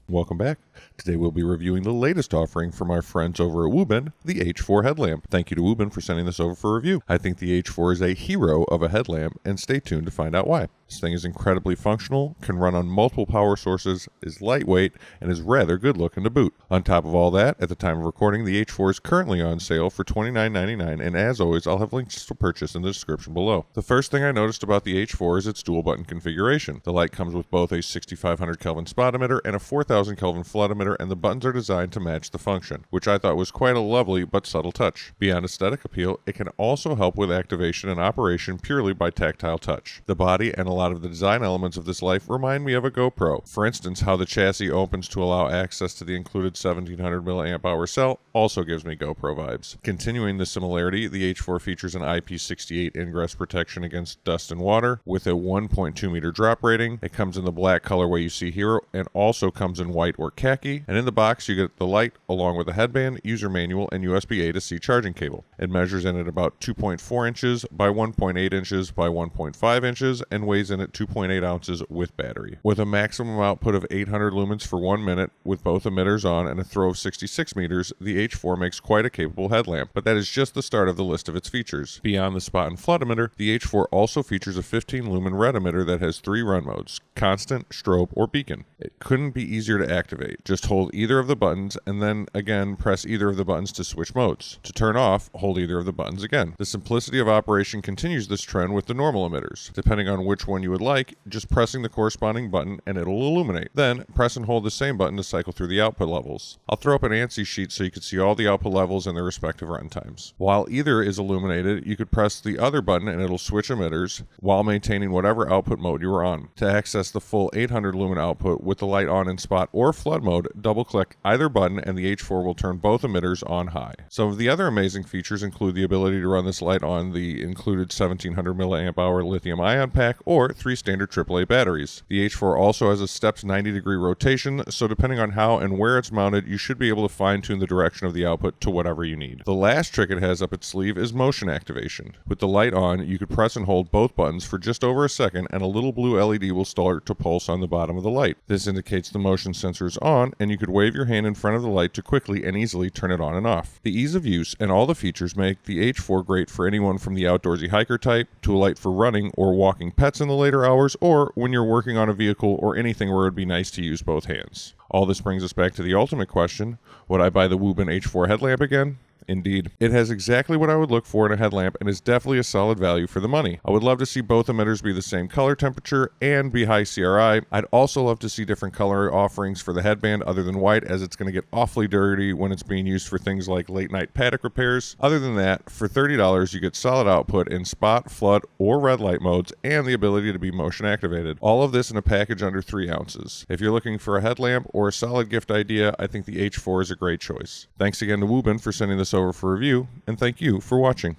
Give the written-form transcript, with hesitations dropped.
Welcome back. Today we'll be reviewing the latest offering from our friends over at Wuben, the H4 headlamp. Thank you to Wuben for sending this over for review. I think the H4 is a hero of a headlamp, and stay tuned to find out why. This thing is incredibly functional, can run on multiple power sources, is lightweight, and is rather good looking to boot. On top of all that, at the time of recording, the H4 is currently on sale for $29.99, and as always, I'll have links to purchase in the description below. The first thing I noticed about the H4 is its dual button configuration. The light comes with both a 6500 Kelvin spot emitter and a 4000 Kelvin flood emitter, and the buttons are designed to match the function, which I thought was quite a lovely but subtle touch. Beyond aesthetic appeal, it can also help with activation and operation purely by tactile touch. The body and a lot of the design elements of this life remind me of a GoPro. For instance, how the chassis opens to allow access to the included 1700 mAh cell also gives me GoPro vibes. Continuing the similarity, the H4 features an IP68 ingress protection against dust and water with a 1.2 meter drop rating. It comes in the black colorway you see here and also comes in white or khaki. And in the box you get the light along with a headband, user manual, and USB A to C charging cable. It measures in at about 2.4 inches by 1.8 inches by 1.5 inches and weighs in at 2.8 ounces with battery. With a maximum output of 800 lumens for 1 minute with both emitters on and a throw of 66 meters, the H4 makes quite a capable headlamp, but that is just the start of the list of its features. Beyond the spot and flood emitter, the H4 also features a 15 lumen red emitter that has 3 run modes: constant, strobe, or beacon. It couldn't be easier to activate. Just hold either of the buttons and then again press either of the buttons to switch modes. To turn off, hold either of the buttons again. The simplicity of operation continues this trend with the normal emitters. Depending on which one you would like, just pressing the corresponding button and it'll illuminate. Then press and hold the same button to cycle through the output levels. I'll throw up an ANSI sheet so you can see all the output levels and their respective run times. While either is illuminated, you could press the other button and it'll switch emitters while maintaining whatever output mode you are on. To access the full 800 lumen output with the light on in spot or flood mode, double click either button and the H4 will turn both emitters on high. Some of the other amazing features include the ability to run this light on the included 1700 mAh lithium ion pack or 3 standard AAA batteries. The H4 also has a stepped 90-degree rotation, so depending on how and where it's mounted, you should be able to fine-tune the direction of the output to whatever you need. The last trick it has up its sleeve is motion activation. With the light on, you could press and hold both buttons for just over a second and a little blue LED will start to pulse on the bottom of the light. This indicates the motion sensor is on, and you could wave your hand in front of the light to quickly and easily turn it on and off. The ease of use and all the features make the H4 great for anyone from the outdoorsy hiker type to a light for running or walking pets in the later hours, or when you're working on a vehicle or anything where it would be nice to use both hands. All this brings us back to the ultimate question: would I buy the Wuben H4 headlamp again? Indeed. It has exactly what I would look for in a headlamp and is definitely a solid value for the money. I would love to see both emitters be the same color temperature and be high CRI. I'd also love to see different color offerings for the headband other than white, as it's going to get awfully dirty when it's being used for things like late night paddock repairs. Other than that, for $30 you get solid output in spot, flood, or red light modes and the ability to be motion activated. All of this in a package under 3 ounces. If you're looking for a headlamp or a solid gift idea, I think the H4 is a great choice. Thanks again to Wuben for sending this over for review, and thank you for watching.